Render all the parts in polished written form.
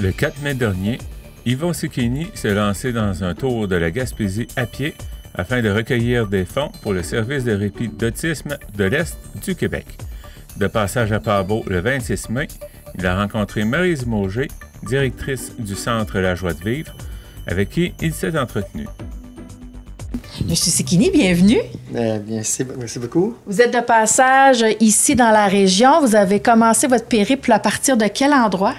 Le 4 mai dernier, Yvon Cicchini s'est lancé dans un tour de la Gaspésie à pied afin de recueillir des fonds pour le service de répit d'autisme de l'Est du Québec. De passage à Paabo le 26 mai, il a rencontré Maryse Mauger, directrice du Centre La Joie de Vivre, avec qui il s'est entretenu. Monsieur Cicchini, bienvenue. Merci beaucoup. Vous êtes de passage ici dans la région. Vous avez commencé votre périple à partir de quel endroit?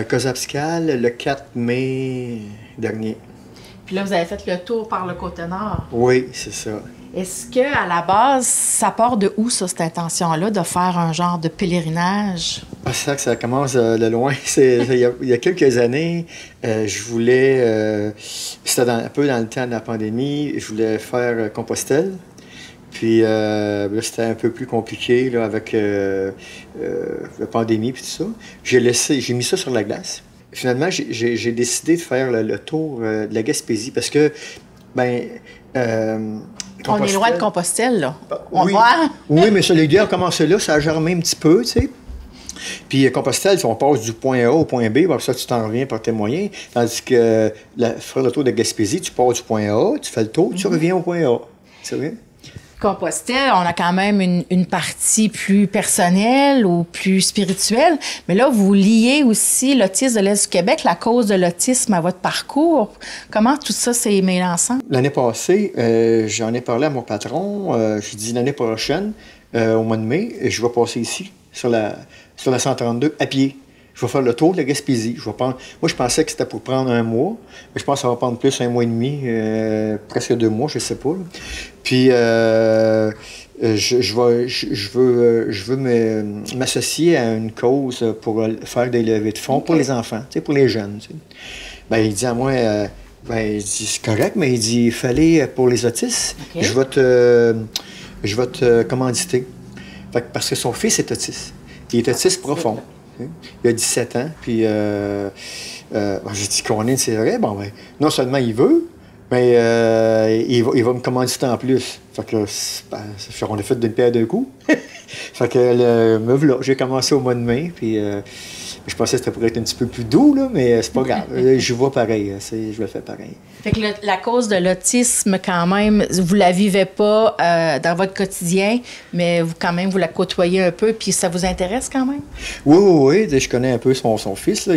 Kozabskal, le 4 mai dernier. Puis là, vous avez fait le tour par le côté nord. Oui, c'est ça. Est-ce qu'à la base, ça part de où, ça, cette intention-là, de faire un genre de pèlerinage? Ah, c'est ça que ça commence de loin. Il y a quelques années, je voulais, c'était un peu dans le temps de la pandémie, je voulais faire Compostelle. Puis là, c'était un peu plus compliqué là, avec la pandémie et tout ça. J'ai mis ça sur la glace. Finalement, j'ai décidé de faire le tour de la Gaspésie parce que, on est loin de Compostelle, là. On oui, voit. Oui, mais ça, l'idée a commencé là, ça a germé un petit peu, tu sais. Puis Compostelle, on passe du point A au point B, pour ça, tu t'en reviens par tes moyens. Tandis que faire le tour de Gaspésie, tu pars du point A, tu fais le tour, tu reviens au point A. C'est vrai? Compostelle, on a quand même une partie plus personnelle ou plus spirituelle, mais là, vous liez aussi l'autisme de l'Est du Québec, la cause de l'autisme à votre parcours. Comment tout ça s'est mêlé ensemble? L'année passée, j'en ai parlé à mon patron. Je dis l'année prochaine, au mois de mai, je vais passer ici, sur la 132, à pied. Je vais faire le tour de la Gaspésie. Moi, je pensais que c'était pour prendre un mois, mais je pense que ça va prendre plus, un mois et demi, presque 2 mois, je ne sais pas. Là. Puis, je veux m'associer à une cause pour faire des levées de fonds pour les enfants, pour les jeunes. T'sais. Ben, il dit à moi, il dit, c'est correct, mais il dit, il fallait pour les autistes, okay. Je vais te commanditer. Fait que, parce que son fils est autiste. Il est autiste profond. Il a 17 ans, puis j'ai dit qu'on est, c'est vrai, non seulement il veut, mais il va me commanditer en plus. Fait que, on a fait d'une pierre deux coups. Fait que, me voilà, j'ai commencé au mois de mai, puis je pensais que ça pourrait être un petit peu plus doux, là, mais c'est pas grave. Je vois pareil, je le fais pareil. Fait que la cause de l'autisme, quand même, vous la vivez pas dans votre quotidien, mais quand même, vous la côtoyez un peu, puis ça vous intéresse quand même? Oui, je connais un peu son fils. Là.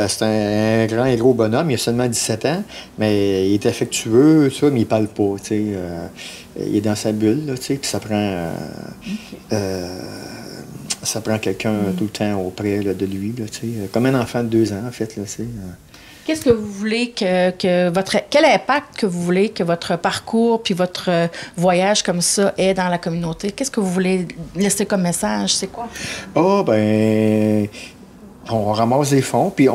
C'est un grand et gros bonhomme, il a seulement 17 ans, mais il est affectueux, ça, mais il parle pas, tu sais. Il est dans sa bulle, tu sais, puis ça prend... ça prend quelqu'un tout le temps auprès là, de lui, là, comme un enfant de 2 ans, en fait. Là, Qu'est-ce que vous voulez quel impact que vous voulez que votre parcours puis votre voyage comme ça ait dans la communauté? Qu'est-ce que vous voulez laisser comme message? C'est quoi? On ramasse des fonds, puis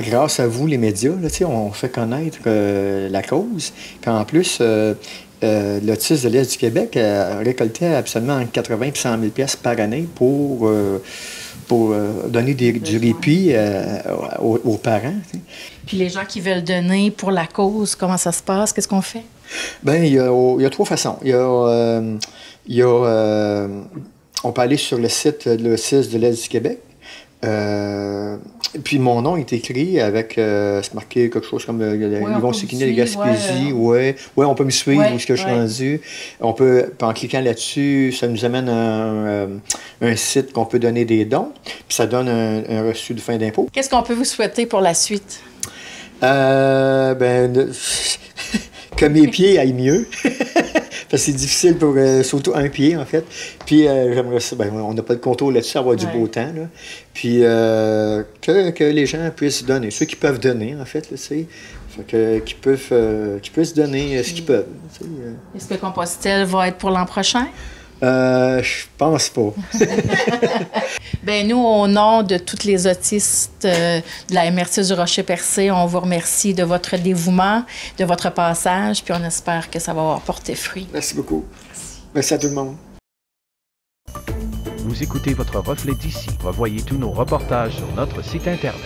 grâce à vous, les médias, là, on fait connaître la cause. Puis en plus... l'autisme de l'Est du Québec récoltait absolument entre 80 et 100 000 $ par année pour donner du répit aux parents. T'sais. Puis les gens qui veulent donner pour la cause, comment ça se passe? Qu'est-ce qu'on fait? Bien, il y a 3 façons. On peut aller sur le site de l'autisme de l'Est du Québec. Puis mon nom est écrit avec, c'est marqué quelque chose comme Yvon Cicchini de Gaspésie. Ouais, on peut me suivre où est-ce que je suis rendu. On peut, en cliquant là-dessus, ça nous amène à un site qu'on peut donner des dons. Puis ça donne un reçu de fin d'impôt. Qu'est-ce qu'on peut vous souhaiter pour la suite? Que mes pieds aillent mieux. Parce que c'est difficile pour surtout un pied, en fait. Puis j'aimerais ça, on n'a pas de contrôle là-dessus, avoir du beau temps. Là. Puis que les gens puissent donner, ceux qui peuvent donner, en fait, tu sais. Qu'ils puissent donner ce qu'ils peuvent. Est-ce que Compostelle va être pour l'an prochain? Je pense pas. Bien, nous, au nom de tous les autistes de la MRC du Rocher-Percé, on vous remercie de votre dévouement, de votre passage, puis on espère que ça va avoir porté fruit. Merci beaucoup. Merci à tout le monde. Vous écoutez votre reflet d'ici. Revoyez tous nos reportages sur notre site Internet.